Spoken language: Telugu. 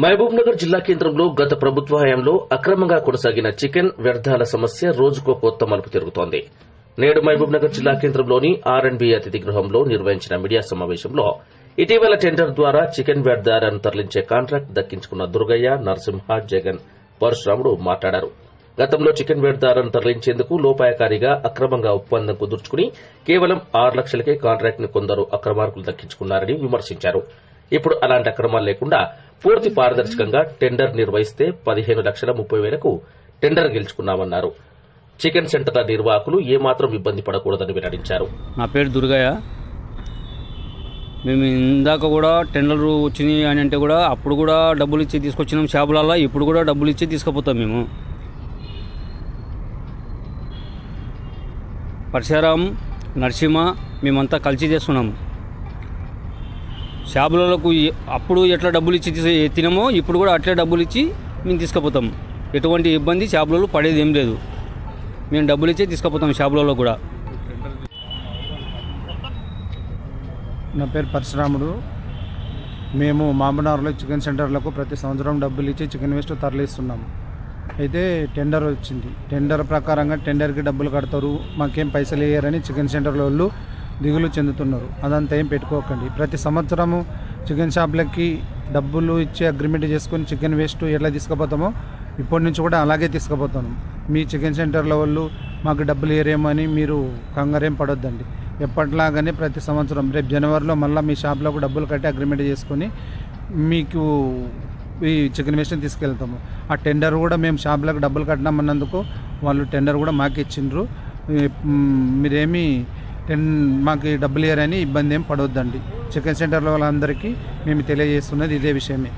మహబూబ్నగర్ జిల్లా కేంద్రంలో గత ప్రభుత్వ హయాంలో అక్రమంగా కొనసాగిన చికెన్ వ్యర్థాల సమస్య రోజుకో కొత్త మలుపు తిరుగుతోంది. నేడు మహబూబ్నగర్ జిల్లా కేంద్రంలోని ఆర్ఎండ్బీ అతిథి గృహంలో నిర్వహించిన మీడియా సమావేశంలో ఇటీవల టెండర్ ద్వారా చికెన్ వ్యర్థాలను తరలించే కాంట్రాక్ట్ దక్కించుకున్న దుర్గయ్య, నరసింహ, జగన్, పరశురాముడు మాట్లాడారు. గతంలో చికెన్ వ్యర్థాలను తరలించేందుకు లోపాయకారిగా అక్రమంగా ఒప్పందం కుదుర్చుకుని కేవలం 6 లక్షలకే కాంట్రాక్ట్ ని కొందరు అక్రమార్కులు దక్కించుకున్నారని విమర్శించారు. ఇప్పుడు అలాంటి అక్రమాలు లేకుండా పూర్తి పారదర్శకంగా టెండర్ నిర్వహిస్తే 15,30,000కు టెండర్ గెలుచుకున్నామన్నారు. చికెన్ సెంటర్ల నిర్వాహకులు ఏమాత్రం ఇబ్బంది పడకూడదని వెల్లడించారు. నా పేరు దుర్గయ్య. మేము ఇందాక కూడా టెండర్లు వచ్చినాయి అని అంటే కూడా అప్పుడు కూడా డబ్బులు ఇచ్చి తీసుకొచ్చినాం షాపులలో. ఇప్పుడు కూడా డబ్బులు ఇచ్చి తీసుకుపోతాం. మేము పరశురాం, నరసింహ మేమంతా కలిసి చేస్తున్నాము. షాపులకు అప్పుడు ఎట్లా డబ్బులు ఇచ్చి తినమో ఇప్పుడు కూడా అట్లే డబ్బులు ఇచ్చి మేము తీసుకుపోతాం. ఎటువంటి ఇబ్బంది షాపులలో పడేది ఏం లేదు. మేము డబ్బులు ఇచ్చే తీసుకుపోతాం షాపులలో కూడా. నా పేరు పరశురాముడు. మేము మామనార్లో చికెన్ సెంటర్లకు ప్రతి సంవత్సరం డబ్బులు ఇచ్చి చికెన్ వేస్ట్ తరలిస్తున్నాము. అయితే టెండర్ వచ్చింది. టెండర్ ప్రకారంగా టెండర్కి డబ్బులు కడతారు, మాకేం పైసలు వేయరని చికెన్ సెంటర్ల వాళ్ళు దిగులు చెందుతున్నారు. అదంతా ఏం పెట్టుకోకండి. ప్రతి సంవత్సరము చికెన్ షాప్లకి డబ్బులు ఇచ్చి అగ్రిమెంట్ చేసుకొని చికెన్ వేస్ట్ ఎట్లా తీసుకుపోతామో ఇప్పటి నుంచి కూడా అలాగే తీసుకుపోతాను. మీ చికెన్ సెంటర్ల వాళ్ళు మాకు డబ్బులు ఏరేమని మీరు కంగారేం పడొద్దండి. ఎప్పటిలాగానే ప్రతి సంవత్సరం రేపు జనవరిలో మళ్ళీ మీ షాప్లోకి డబ్బులు కట్టి అగ్రిమెంట్ చేసుకొని మీకు ఈ చికెన్ వేస్ట్ని తీసుకెళ్తాము. ఆ టెండర్ కూడా మేము షాప్లకు డబ్బులు కట్టినామన్నందుకు వాళ్ళు టెండర్ కూడా మాకు ఇచ్చిండ్రు. మీరేమీ మాకు డబ్బులు ఇయ్యరని ఇబ్బంది ఏం పడవద్దండి. చికెన్ సెంటర్ల వాళ్ళందరికీ మేము తెలియజేస్తున్నది ఇదే విషయమే.